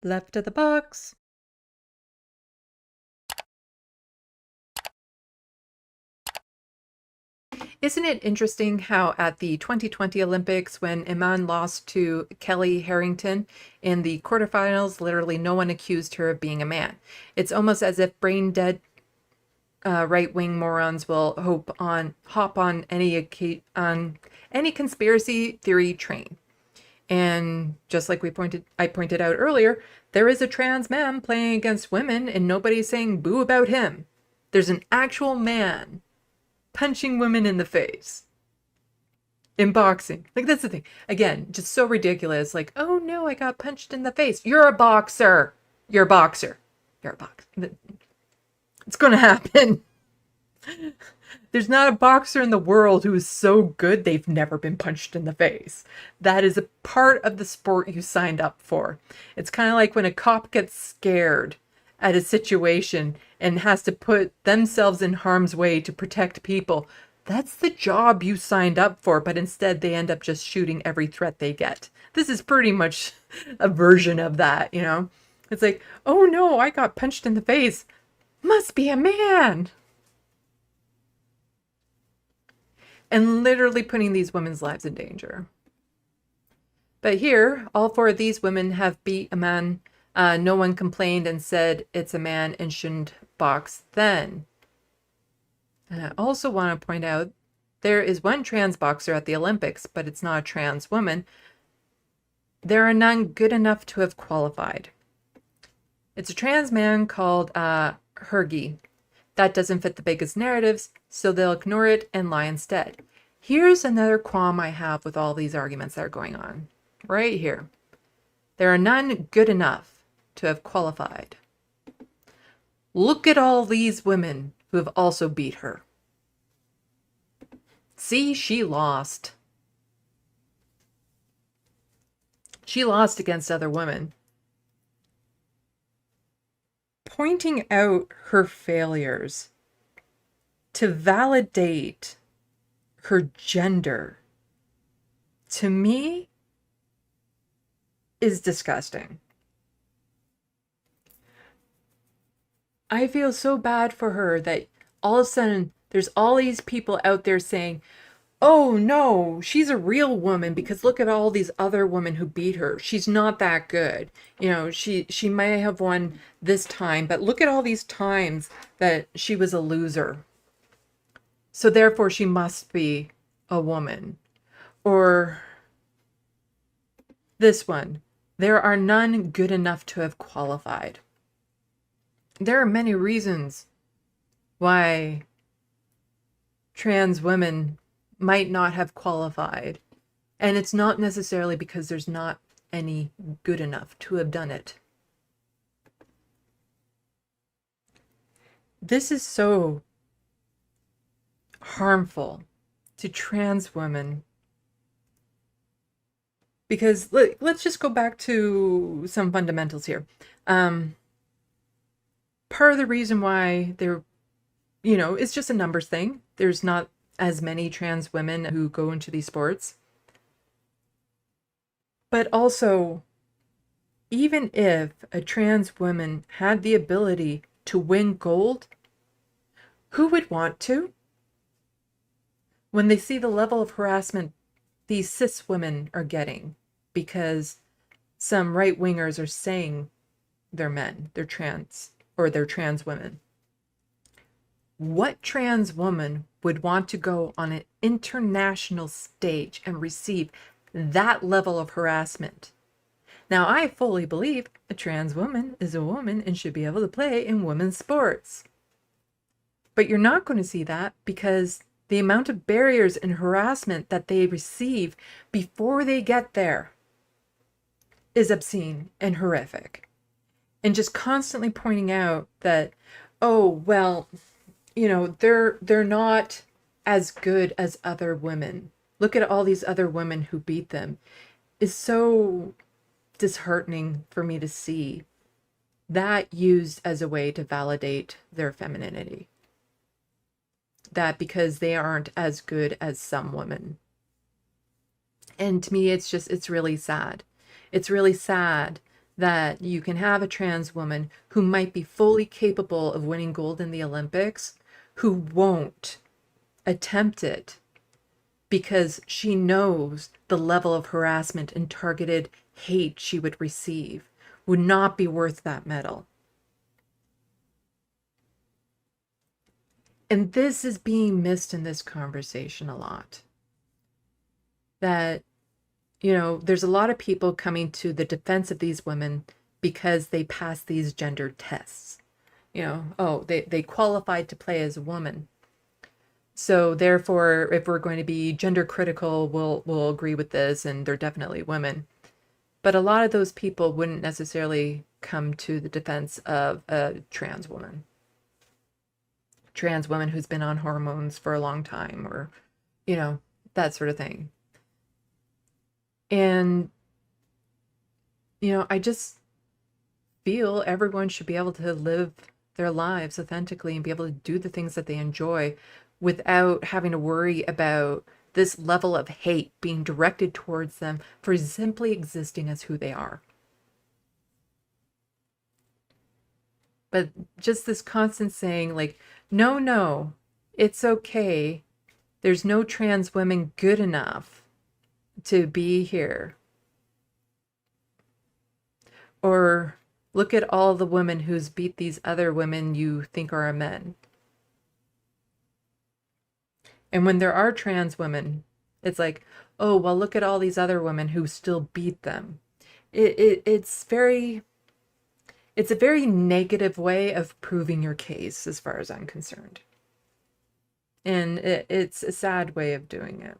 Left of the box. Isn't it interesting how at the 2020 Olympics, when Imane lost to Kelly Harrington in the quarterfinals, literally no one accused her of being a man. It's almost as if brain dead right-wing morons will hop on any conspiracy theory train. And just like I pointed out earlier, there is a trans man playing against women and nobody's saying boo about him. There's an actual man punching women in the face in boxing. Like, that's the thing. Again, just so ridiculous. Like, oh no, I got punched in the face. You're a boxer. You're a boxer. You're a boxer. It's going to happen. There's not a boxer in the world who is so good they've never been punched in the face. That is a part of the sport you signed up for. It's kind of like when a cop gets scared at a situation and has to put themselves in harm's way to protect people. That's the job you signed up for, but instead they end up just shooting every threat they get. This is pretty much a version of that, you know? It's like, oh no, I got punched in the face. Must be a man. And literally putting these women's lives in danger. But here, all four of these women have beat a man. No one complained and said it's a man and shouldn't box then. And I also want to point out there is one trans boxer at the Olympics, but it's not a trans woman. There are none good enough to have qualified. It's a trans man called Hergy. That doesn't fit the biggest narratives, so they'll ignore it and lie instead. Here's another qualm I have with all these arguments that are going on. Right here. There are none good enough to have qualified. Look at all these women who have also beat her. See, she lost. She lost against other women. Pointing out her failures to validate her gender, to me, is disgusting. I feel so bad for her that all of a sudden there's all these people out there saying, oh no, she's a real woman because look at all these other women who beat her. She's not that good. You know, she may have won this time, but look at all these times that she was a loser. So therefore she must be a woman. Or this one, there are none good enough to have qualified. There are many reasons why trans women might not have qualified. And it's not necessarily because there's not any good enough to have done it. This is so harmful to trans women. Because let's just go back to some fundamentals here. Part of the reason why it's just a numbers thing. There's not as many trans women who go into these sports. But also, even if a trans woman had the ability to win gold, who would want to? When they see the level of harassment these cis women are getting because some right-wingers are saying they're men, they're trans, or they're trans women. What trans woman would want to go on an international stage and receive that level of harassment? Now, I fully believe a trans woman is a woman and should be able to play in women's sports. But you're not going to see that because the amount of barriers and harassment that they receive before they get there is obscene and horrific. And just constantly pointing out that, oh, well, they're not as good as other women. Look at all these other women who beat them. Is so disheartening for me to see that used as a way to validate their femininity. That because they aren't as good as some women. And to me, it's really sad. It's really sad that you can have a trans woman who might be fully capable of winning gold in the Olympics, who won't attempt it because she knows the level of harassment and targeted hate she would receive would not be worth that medal. And this is being missed in this conversation a lot. That, there's a lot of people coming to the defense of these women because they pass these gender tests. They qualified to play as a woman. So therefore, if we're going to be gender critical, we'll agree with this, and they're definitely women. But a lot of those people wouldn't necessarily come to the defense of a trans woman who's been on hormones for a long time, or, that sort of thing. And, I just feel everyone should be able to live their lives authentically and be able to do the things that they enjoy without having to worry about this level of hate being directed towards them for simply existing as who they are. But just this constant saying, like, no, it's okay. There's no trans women good enough to be here. Or look at all the women who's beat these other women you think are men. And when there are trans women, it's like, oh, well, look at all these other women who still beat them. It's a very negative way of proving your case, as far as I'm concerned. And it's a sad way of doing it.